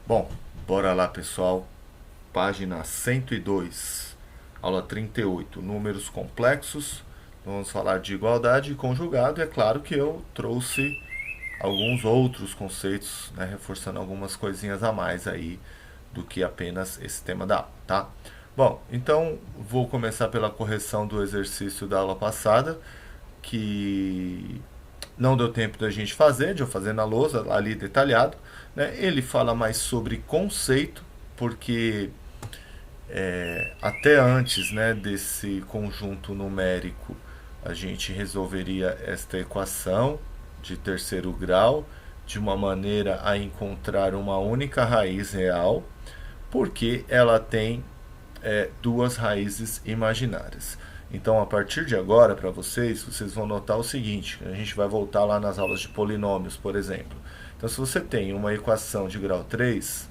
Bom, bora lá, pessoal. Página 102, aula 38, números complexos. Vamos falar de igualdade e conjugado. É claro que eu trouxe alguns outros conceitos, né, reforçando algumas coisinhas a mais aí do que apenas esse tema da aula, tá? Bom, então vou começar pela correção do exercício da aula passada, que não deu tempo da gente fazer, de eu fazer na lousa, ali detalhado. Né? Ele fala mais sobre conceito, porque até antes, né, desse conjunto numérico, a gente resolveria esta equação de terceiro grau de uma maneira a encontrar uma única raiz real, porque ela tem duas raízes imaginárias. Então, a partir de agora, para vocês vão notar o seguinte: a gente vai voltar lá nas aulas de polinômios, por exemplo. Então, se você tem uma equação de grau 3,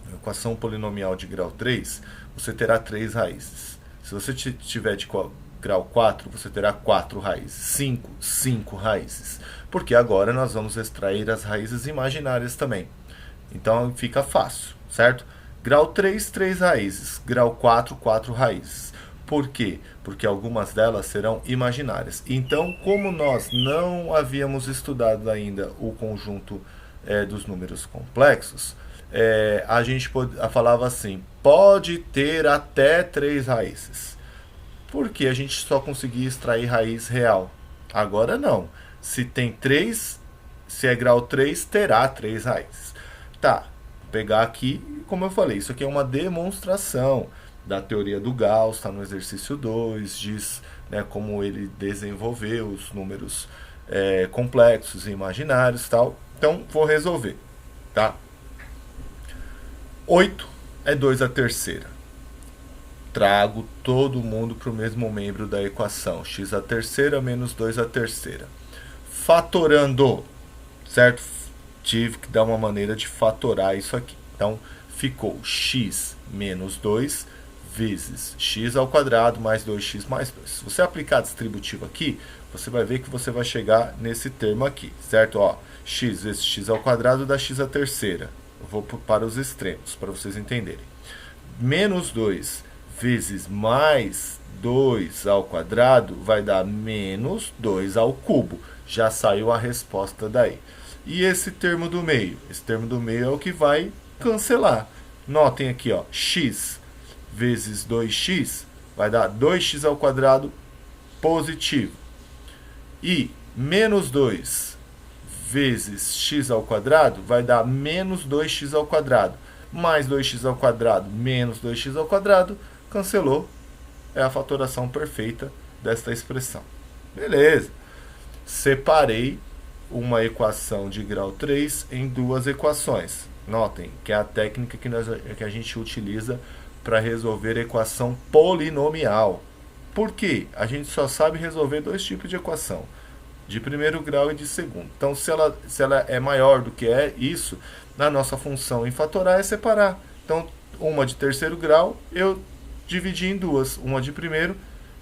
uma equação polinomial de grau 3, você terá três raízes. Se você tiver de grau 4, você terá quatro raízes. 5 raízes. Porque agora nós vamos extrair as raízes imaginárias também. Então fica fácil, certo? Grau 3, 3 raízes. Grau 4, 4 raízes. Por quê? Porque algumas delas serão imaginárias. Então, como nós não havíamos estudado ainda o conjunto dos números complexos, a gente falava assim: pode ter até três raízes. Porque a gente só conseguia extrair raiz real. Agora não. Se tem três, se é grau 3, terá três raízes. Tá, vou pegar aqui, como eu falei, isso aqui é uma demonstração da teoria do Gauss, está no exercício 2, diz, né, como ele desenvolveu os números complexos e imaginários e tal. Então, vou resolver, tá? 8 é 2 a terceira. Trago todo mundo para o mesmo membro da equação. X a terceira menos 2 a terceira. Fatorando, certo? Tive que dar uma maneira de fatorar isso aqui. Então, ficou x menos 2 vezes x ao quadrado mais 2x mais 2. Se você aplicar a distributiva aqui, você vai ver que você vai chegar nesse termo aqui, certo? Ó, x vezes x ao quadrado dá x a terceira. Eu vou para os extremos, para vocês entenderem. Menos 2 vezes mais 2 ao quadrado vai dar menos 2 ao cubo. Já saiu a resposta daí. E esse termo do meio? Esse termo do meio é o que vai cancelar. Notem aqui, ó, x vezes 2x vai dar 2x ao quadrado positivo. E menos 2 vezes x ao quadrado vai dar menos 2x ao quadrado. Mais 2x ao quadrado menos 2x ao quadrado, cancelou. É a fatoração perfeita desta expressão. Beleza. Separei uma equação de grau 3 em duas equações. Notem que é a técnica que a gente utiliza para resolver equação polinomial. Por quê? A gente só sabe resolver dois tipos de equação, de primeiro grau e de segundo. Então, se ela é maior do que é isso, na nossa função em fatorar é separar. Então, uma de terceiro grau eu dividi em duas, uma de primeiro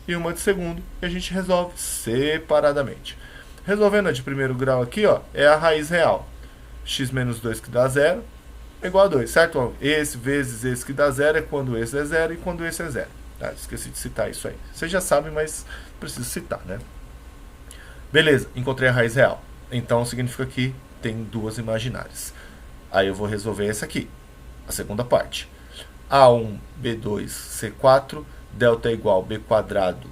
e uma de segundo, e a gente resolve separadamente. Resolvendo a de primeiro grau aqui, ó, é a raiz real. X menos 2 que dá zero é igual a 2, certo? Esse vezes esse que dá zero é quando esse é zero e quando esse é zero. Tá? Esqueci de citar isso aí. Vocês já sabem, mas preciso citar, né? Beleza, encontrei a raiz real. Então significa que tem duas imaginárias. Aí eu vou resolver essa aqui, a segunda parte. A1, B2, C4, delta é igual B quadrado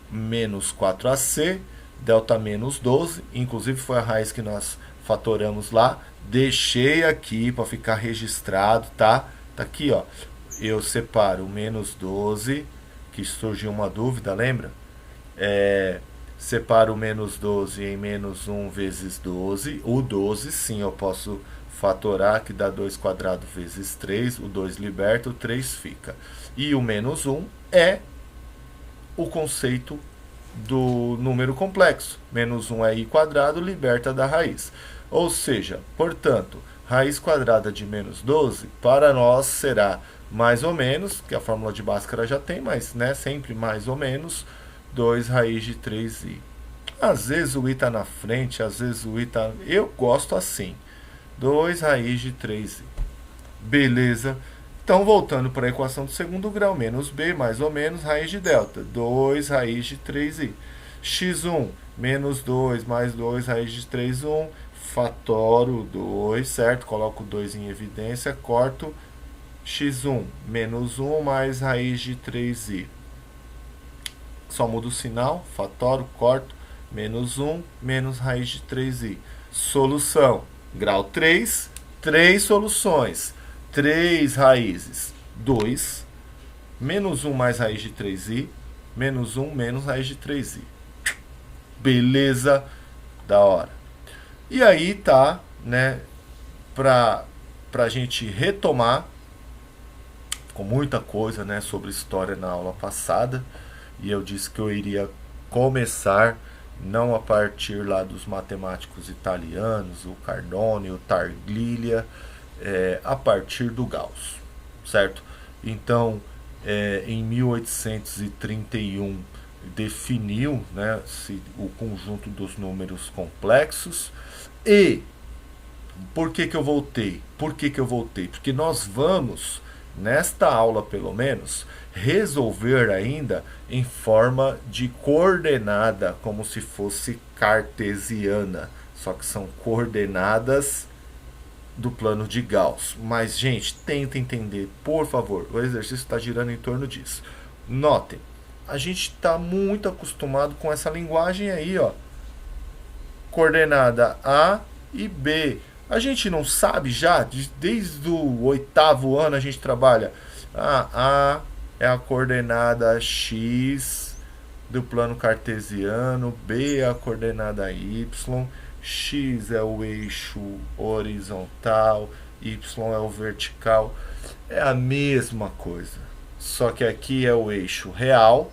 menos 4AC, delta menos 12, inclusive foi a raiz que nós fatoramos lá. Deixei aqui para ficar registrado, tá? Tá aqui, ó. Eu separo menos 12, que surgiu uma dúvida, lembra? Separo o menos 12 em menos 1 vezes 12. O 12, sim, eu posso fatorar, que dá 2 quadrado vezes 3. O 2 liberta, o 3 fica. E o menos 1 é o conceito do número complexo. Menos 1 é i quadrado, liberta da raiz. Ou seja, portanto, raiz quadrada de menos 12, para nós será mais ou menos, que a fórmula de Bhaskara já tem, mas né, sempre mais ou menos, 2 raiz de 3i. Às vezes o i está na frente, às vezes o i está... Eu gosto assim. 2 raiz de 3i. Beleza. Então, voltando para a equação do segundo grau, menos b, mais ou menos, raiz de delta. 2 raiz de 3i. x1, menos 2, mais 2, raiz de 3, 1. Fatoro 2, certo? Coloco 2 em evidência, corto. x1, menos 1, mais raiz de 3i. Só mudo o sinal, fatoro, corto. Menos 1, menos raiz de 3i. Solução. Grau 3, 3 soluções. 3 raízes, 2, menos 1 mais raiz de 3i, menos 1 menos raiz de 3i. Beleza? Da hora. E aí tá, né, pra gente retomar, com muita coisa, né, sobre história na aula passada, e eu disse que eu iria começar não a partir lá dos matemáticos italianos, o Cardone, o Targliglia, a partir do Gauss, certo? Então, em 1831 definiu, né, o conjunto dos números complexos. E por que eu voltei? Porque nós vamos, nesta aula pelo menos, resolver ainda em forma de coordenada, como se fosse cartesiana, só que são coordenadas do plano de Gauss. Mas, gente, tenta entender, por favor. O exercício está girando em torno disso. Notem, a gente está muito acostumado com essa linguagem aí, ó. Coordenada A e B. A gente não sabe já, desde o 8º ano a gente trabalha. A é a coordenada X do plano cartesiano, B é a coordenada Y, X é o eixo horizontal, Y é o vertical. É a mesma coisa, só que aqui é o eixo real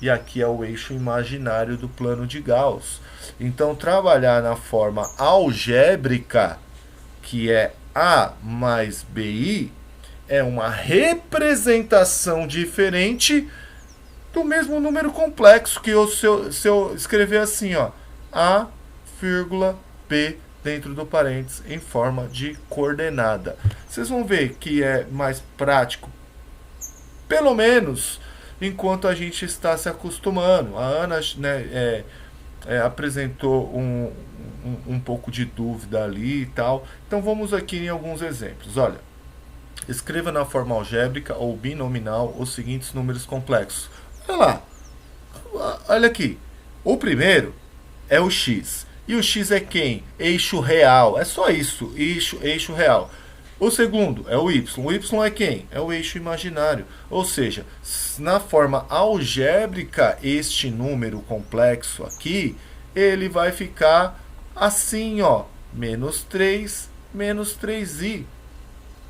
e aqui é o eixo imaginário do plano de Gauss. Então, trabalhar na forma algébrica, que é A mais BI, é uma representação diferente do mesmo número complexo, que se eu escrever assim, ó, A, B dentro do parênteses em forma de coordenada. Vocês vão ver que é mais prático, pelo menos enquanto a gente está se acostumando. A Ana, né, apresentou um pouco de dúvida ali e tal. Então vamos aqui em alguns exemplos. Olha, escreva na forma algébrica ou binominal os seguintes números complexos. Olha lá, olha aqui. O primeiro é o x. E o x é quem? Eixo real. É só isso, eixo real. O segundo é o y. O y é quem? É o eixo imaginário. Ou seja, na forma algébrica, este número complexo aqui, ele vai ficar assim, ó. Menos 3, menos 3i.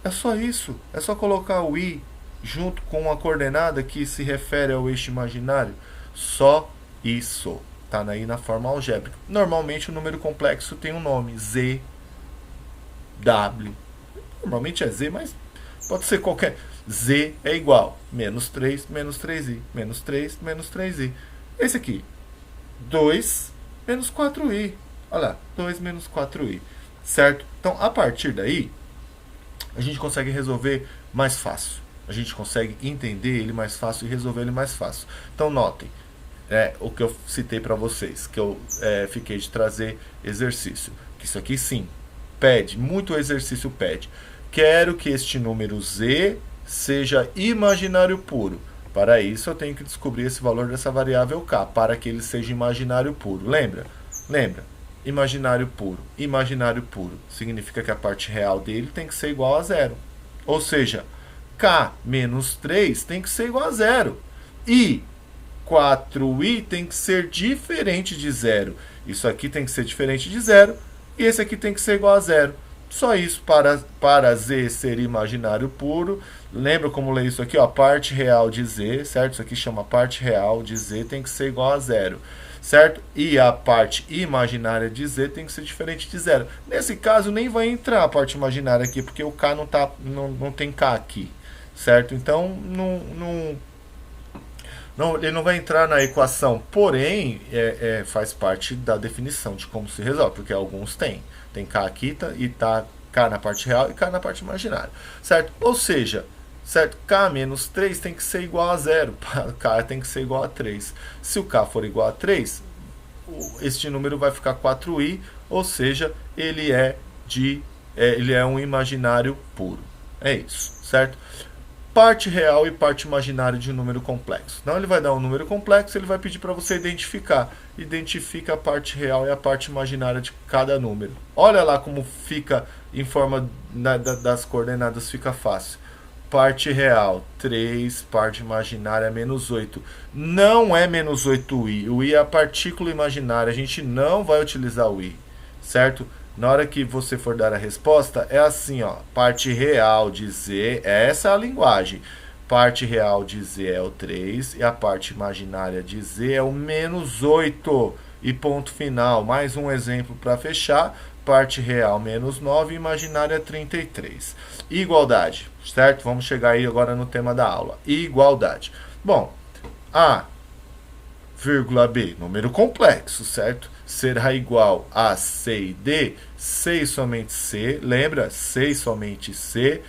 É só isso. É só colocar o i junto com a coordenada que se refere ao eixo imaginário. Só isso. Está aí na forma algébrica. Normalmente o número complexo tem um nome. Z, W. Normalmente é Z, mas pode ser qualquer. Z é igual. Menos 3, menos 3i. Menos 3, menos 3i. Esse aqui. 2, menos 4i. Olha lá. 2 menos 4i. Certo? Então, a partir daí, a gente consegue resolver mais fácil. A gente consegue entender ele mais fácil e resolver ele mais fácil. Então, notem. O que eu citei para vocês, que eu fiquei de trazer exercício. Que isso aqui sim, pede, muito exercício pede. Quero que este número z seja imaginário puro. Para isso eu tenho que descobrir esse valor dessa variável k, para que ele seja imaginário puro. Lembra? Lembra? Imaginário puro. Imaginário puro significa que a parte real dele tem que ser igual a zero. Ou seja, k menos 3 tem que ser igual a zero. E 4i tem que ser diferente de zero. Isso aqui tem que ser diferente de zero. E esse aqui tem que ser igual a zero. Só isso para z ser imaginário puro. Lembra como ler isso aqui? Ó, parte real de z, certo? Isso aqui chama parte real de z, tem que ser igual a zero. Certo? E a parte imaginária de z tem que ser diferente de zero. Nesse caso, nem vai entrar a parte imaginária aqui, porque o k não tem k aqui. Certo? Então, ele não vai entrar na equação, porém, faz parte da definição de como se resolve, porque alguns têm. Tem K aqui e tá K na parte real e K na parte imaginária, certo? Ou seja, certo? K menos 3 tem que ser igual a 0, K tem que ser igual a 3. Se o K for igual a 3, este número vai ficar 4i, ou seja, ele é um imaginário puro. É isso, certo? Parte real e parte imaginária de um número complexo. Então ele vai dar um número complexo, ele vai pedir para você identificar. Identifica a parte real e a parte imaginária de cada número. Olha lá como fica em forma das coordenadas, fica fácil. Parte real, 3, parte imaginária, menos 8. Não é menos 8i. O i é a partícula imaginária. A gente não vai utilizar o i, certo? Na hora que você for dar a resposta, é assim, ó. Parte real de z, essa é a linguagem. Parte real de z é o 3 e a parte imaginária de z é o menos 8. E ponto final. Mais um exemplo para fechar. Parte real, menos 9, imaginária, 33. Igualdade, certo? Vamos chegar aí agora no tema da aula. Igualdade. Bom, A, vírgula B, número complexo, certo? Será igual a C e D, C e somente C, lembra? C e somente C,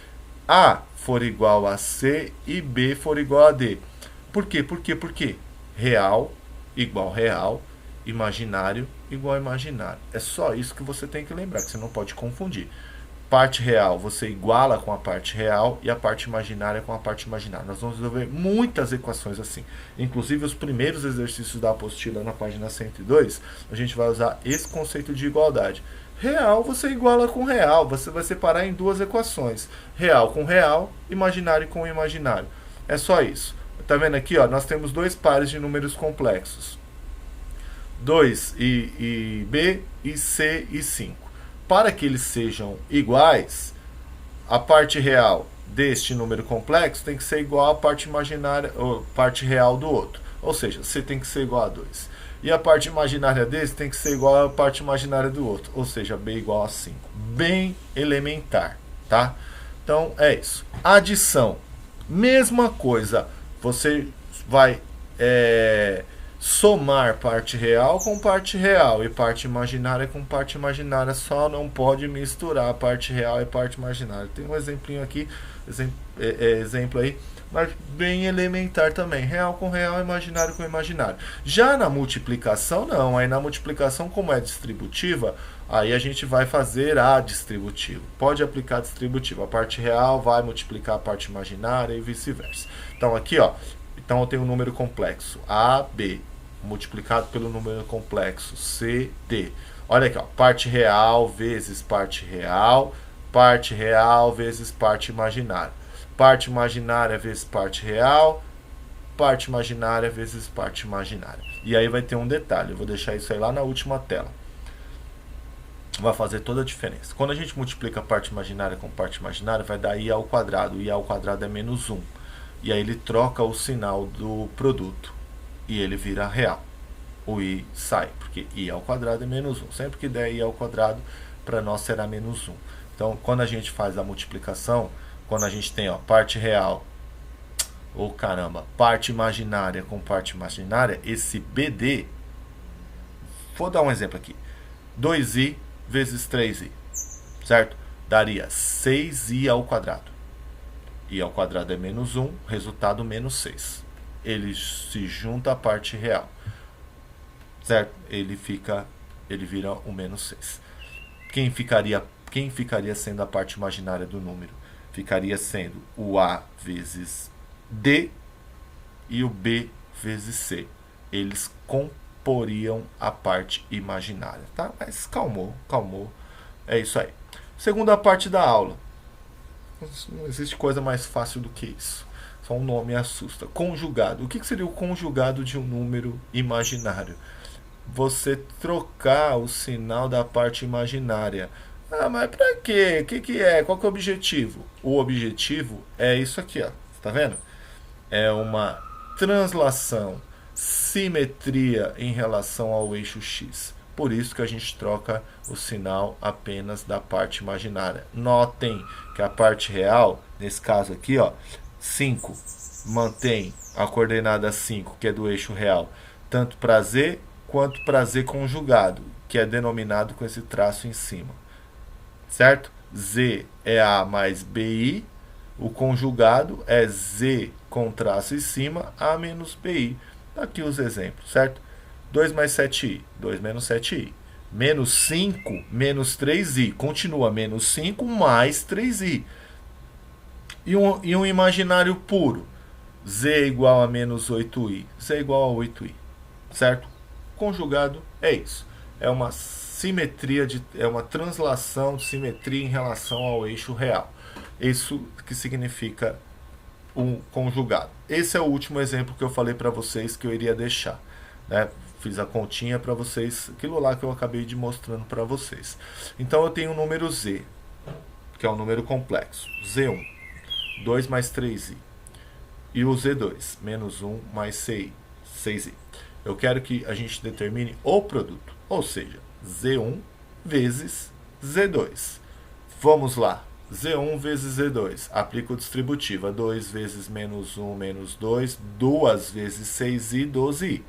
A for igual a C e B for igual a D. Por quê? Por quê? Por quê? Real igual real, imaginário igual imaginário. É só isso que você tem que lembrar, que você não pode confundir. Parte real você iguala com a parte real e a parte imaginária com a parte imaginária. Nós vamos resolver muitas equações assim. Inclusive os primeiros exercícios da apostila na página 102, a gente vai usar esse conceito de igualdade. Real você iguala com real, você vai separar em duas equações. Real com real, imaginário com imaginário. É só isso. Tá vendo aqui, ó, nós temos dois pares de números complexos. 2 e B e C e 5. Para que eles sejam iguais, a parte real deste número complexo tem que ser igual à parte imaginária, ou parte real do outro. Ou seja, C tem que ser igual a 2. E a parte imaginária desse tem que ser igual à parte imaginária do outro. Ou seja, B igual a 5. Bem elementar, tá? Então, é isso. Adição. Mesma coisa. Você vai somar parte real com parte real e parte imaginária com parte imaginária, só não pode misturar parte real e parte imaginária. Tem um exemplinho aqui, exemplo aí, mas bem elementar também, real com real, imaginário com imaginário. Já na multiplicação não, aí na multiplicação, como é distributiva, aí a gente vai fazer a distributiva. Pode aplicar distributiva, a parte real vai multiplicar a parte imaginária e vice-versa. Então aqui, ó, então eu tenho um número complexo AB multiplicado pelo número complexo CD. Olha aqui, ó, parte real vezes parte real vezes parte imaginária. Parte imaginária vezes parte real, parte imaginária vezes parte imaginária. E aí vai ter um detalhe, eu vou deixar isso aí lá na última tela. Vai fazer toda a diferença. Quando a gente multiplica parte imaginária com parte imaginária, vai dar i ao quadrado. I ao quadrado é menos 1. E aí ele troca o sinal do produto. E ele vira real. O i sai, porque i ao quadrado é menos 1. Sempre que der i ao quadrado, para nós será menos 1. Então, quando a gente faz a multiplicação, quando a gente tem, ó, parte real, parte imaginária com parte imaginária, esse BD, vou dar um exemplo aqui, 2i vezes 3i, certo? Daria 6i ao quadrado. I ao quadrado é menos 1, resultado menos 6. Ele se junta à parte real, certo? Ele vira o menos 6. Quem ficaria sendo a parte imaginária do número? Ficaria sendo o A vezes D e o B vezes C. Eles comporiam a parte imaginária, tá? Mas calmou. É isso aí. Segunda parte da aula. Não existe coisa mais fácil do que isso. Só um nome assusta. Conjugado. O que seria o conjugado de um número imaginário? Você trocar o sinal da parte imaginária. Ah, mas pra quê? O que é? Qual que é o objetivo? O objetivo é isso aqui, ó. Tá vendo? É uma translação, simetria em relação ao eixo X. Por isso que a gente troca o sinal apenas da parte imaginária. Notem que a parte real, nesse caso aqui, ó, 5, mantém a coordenada 5, que é do eixo real, tanto para Z quanto para Z conjugado, que é denominado com esse traço em cima. Certo? Z é A mais BI. O conjugado é Z com traço em cima, A menos BI. Aqui os exemplos, certo? 2 mais 7i, 2 menos 7i. Menos 5, menos 3i. Continua menos 5 mais 3i. E um imaginário puro. Z é igual a menos 8i. Z é igual a 8i. Certo? Conjugado é isso. É uma simetria, é uma translação de simetria em relação ao eixo real. Isso que significa um conjugado. Esse é o último exemplo que eu falei para vocês que eu iria deixar, né? Fiz a continha para vocês, aquilo lá que eu acabei de mostrando para vocês. Então eu tenho o número Z, que é um número complexo. Z1, 2 mais 3i. E o Z2, menos 1 mais 6i. Eu quero que a gente determine o produto, ou seja, Z1 vezes Z2. Vamos lá. Z1 vezes Z2. Aplico distributiva. 2 vezes menos 1 menos 2. 2 vezes 6i, 12i.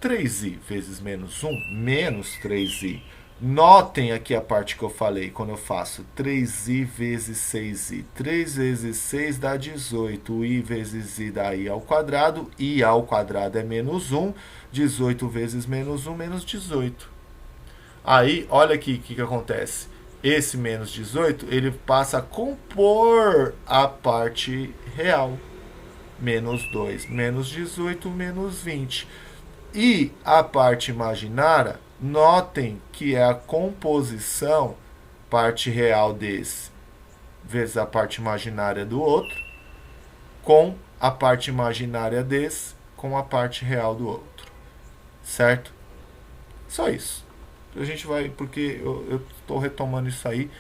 3i vezes menos 1, menos 3i. Notem aqui a parte que eu falei, quando eu faço 3i vezes 6i. 3 vezes 6 dá 18. I vezes i dá i ao quadrado. I ao quadrado é menos 1. 18 vezes menos 1, menos 18. Aí, olha aqui o que acontece. Esse menos 18, ele passa a compor a parte real. Menos 2, menos 18, menos 20. E a parte imaginária, notem que é a composição, parte real desse, vezes a parte imaginária do outro, com a parte imaginária desse, com a parte real do outro. Certo? Só isso. A gente vai, porque eu estou retomando isso aí,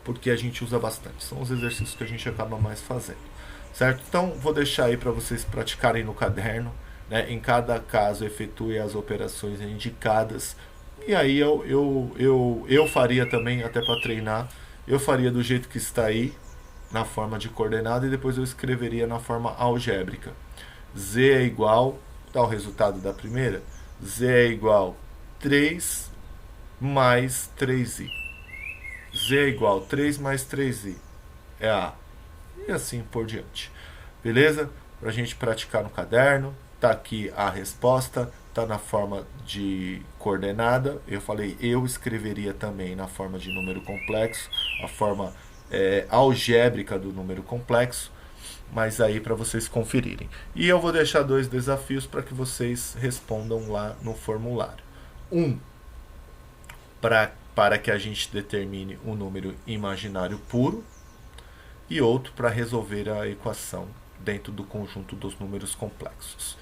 porque a gente usa bastante. São os exercícios que a gente acaba mais fazendo. Certo? Então, vou deixar aí para vocês praticarem no caderno. Né? Em cada caso, efetue as operações indicadas. E aí eu faria também, até para treinar, eu faria do jeito que está aí, na forma de coordenada, e depois eu escreveria na forma algébrica. Z é igual, dá o resultado da primeira, Z é igual 3 mais 3i. Z é igual 3 mais 3i. É A. E assim por diante. Beleza? Para a gente praticar no caderno. Tá aqui a resposta. Tá na forma de coordenada. Eu falei, eu escreveria também na forma de número complexo. A forma algébrica do número complexo. Mas aí para vocês conferirem. E eu vou deixar 2 desafios para que vocês respondam lá no formulário. Para que a gente determine um número imaginário puro, e outro para resolver a equação dentro do conjunto dos números complexos.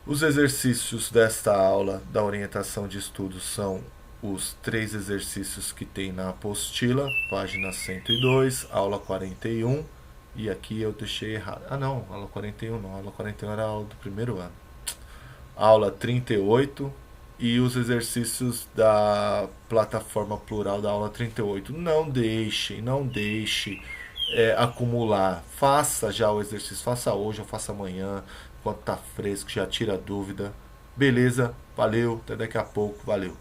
Os exercícios desta aula da orientação de estudos são os 3 exercícios que tem na apostila, página 102, aula 41, e aqui eu deixei errado. Ah não, aula 41 não, aula 41 era a aula do primeiro ano. Aula 38 e os exercícios da plataforma plural da aula 38. Não deixe acumular. Faça já o exercício, faça hoje ou faça amanhã, enquanto tá fresco, já tira a dúvida. Beleza? Valeu, até daqui a pouco, valeu.